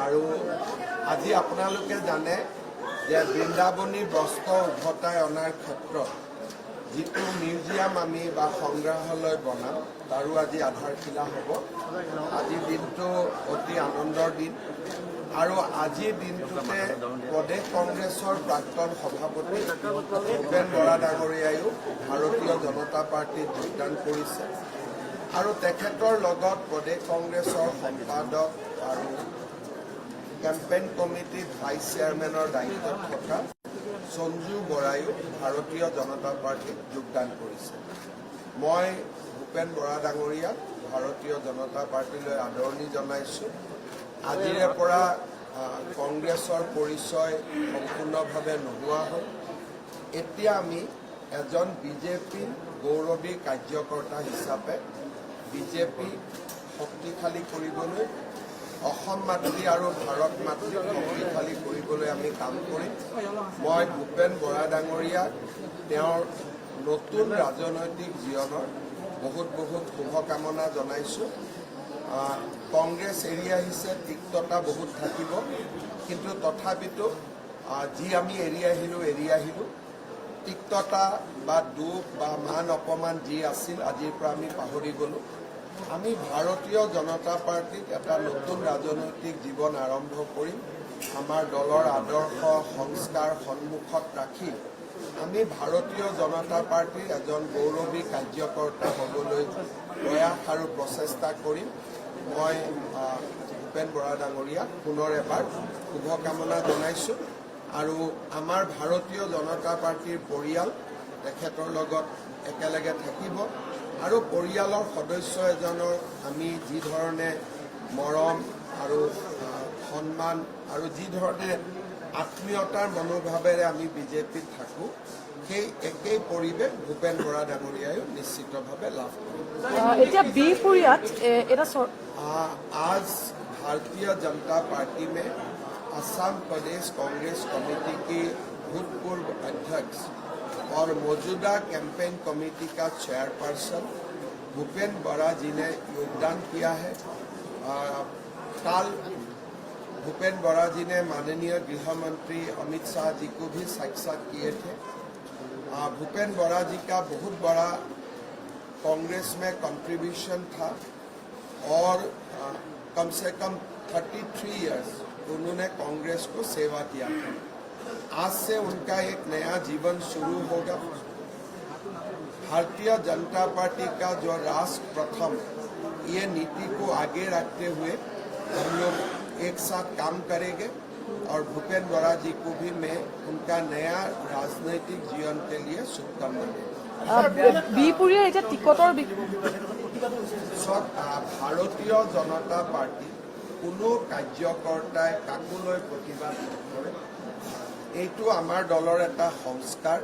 আৰু আজি আপোনালোকে জানে যে বৃন্দাবনী বস্ত্ৰ উভতাই অনাৰ ক্ষেত্ৰত যিটো মিউজিয়াম আমি বা সংগ্ৰহালয় বনাম তাৰো আজি আধাৰশিলা হ'ব। আজিৰ দিনটো অতি আনন্দৰ দিন আৰু আজিৰ দিনটোতে প্ৰদেশ কংগ্ৰেছৰ প্ৰাক্তন সভাপতি ভূপেন বৰা ডাঙৰীয়ায়ো ভাৰতীয় জনতা পাৰ্টীত যোগদান কৰিছে আৰু তেখেতৰ লগত প্ৰদেশ কংগ্ৰেছৰ সম্পাদক আৰু কেম্পেইন কমিটিত ভাইচ চেয়াৰমেনৰ দায়িত্বত থকা সঞ্জু বৰায়ো ভাৰতীয় জনতা পাৰ্টীত যোগদান কৰিছে। মই ভূপেন বৰা ডাঙৰীয়াক ভাৰতীয় জনতা পাৰ্টীলৈ আদৰণি জনাইছোঁ। আজিৰে পৰা কংগ্ৰেছৰ পৰিচয় সম্পূৰ্ণভাৱে নোহোৱা হ'ল। এতিয়া আমি এজন বিজেপি গৌৰৱী কাৰ্যকৰ্তা হিচাপে বিজেপি শক্তিশালী কৰিবলৈ অসম মাতৃ আৰু ভাৰত মাতৃক শক্তিশালী কৰিবলৈ আমি কাম কৰিম। মই ভূপেন বৰা ডাঙৰীয়াক তেওঁৰ নতুন ৰাজনৈতিক জীৱনৰ বহুত বহুত শুভকামনা জনাইছোঁ। কংগ্ৰেছ এৰি আহিছে, তিক্ততা বহুত থাকিব, কিন্তু তথাপিতো যি আমি এৰি আহিলোঁ তিক্ততা বা দুখ বা মান অপমান যি আছিল আজিৰ পৰা আমি পাহৰি গ'লোঁ। আমি ভাৰতীয় জনতা পাৰ্টীত এটা নতুন ৰাজনৈতিক জীৱন আৰম্ভ কৰিম। আমাৰ দলৰ আদৰ্শ সংস্কাৰ সন্মুখত ৰাখি আমি ভাৰতীয় জনতা পাৰ্টীৰ এজন গৌৰৱী কাৰ্যকৰ্তা হ'বলৈ প্ৰয়াস আৰু প্ৰচেষ্টা কৰিম। মই ভূপেন বৰা ডাঙৰীয়াক পুনৰ এবাৰ শুভকামনা জনাইছোঁ আৰু আমাৰ ভাৰতীয় জনতা পাৰ্টীৰ পৰিয়াল তেখেতৰ লগত একেলগে থাকিব আৰু পৰিয়ালৰ সদস্য এজনৰ আমি যি ধৰণে মৰম আৰু সন্মান আৰু যি ধৰণে আত্মীয়তাৰ মনোভাৱেৰে আমি বিজেপিত থাকোঁ সেই একেই পৰিৱেশ ভূপেন বৰা ডাঙৰীয়ায়ো নিশ্চিতভাৱে লাভ কৰিব। आज भारतीय जनता पार्टी में असम प्रदेश कांग्रेस कमेटी के भूतपूर्व अध्यक्ष और मौजूदा कैंपेन कमेटी का चेयरपर्सन भूपेन बरा जी ने योगदान किया है। कल भूपेन बरा जी ने माननीय गृह मंत्री अमित शाह जी को भी साक्षात किए थे। भूपेन बरा जी का बहुत बड़ा कांग्रेस में कंट्रीब्यूशन था और कम से कम 33 इयर्स उन्होंने कांग्रेस को सेवा किया था। आज से उनका एक नया जीवन शुरू होगा। भारतीय जनता पार्टी का जो राष्ट्र प्रथम ये नीति को आगे रखते हुए हम लोग एक साथ काम करेंगे और भूपेन बरा जी को भी मैं उनका नया राजनीतिक जीवन के लिए शुभकामनाएं। ভাৰতীয় জনতা পাৰ্টি কোনো কাৰ্যকৰ্তাই কাকোলৈ প্ৰতিবাদ নকৰে। এইটো আমাৰ দলৰ এটা সংস্কাৰ।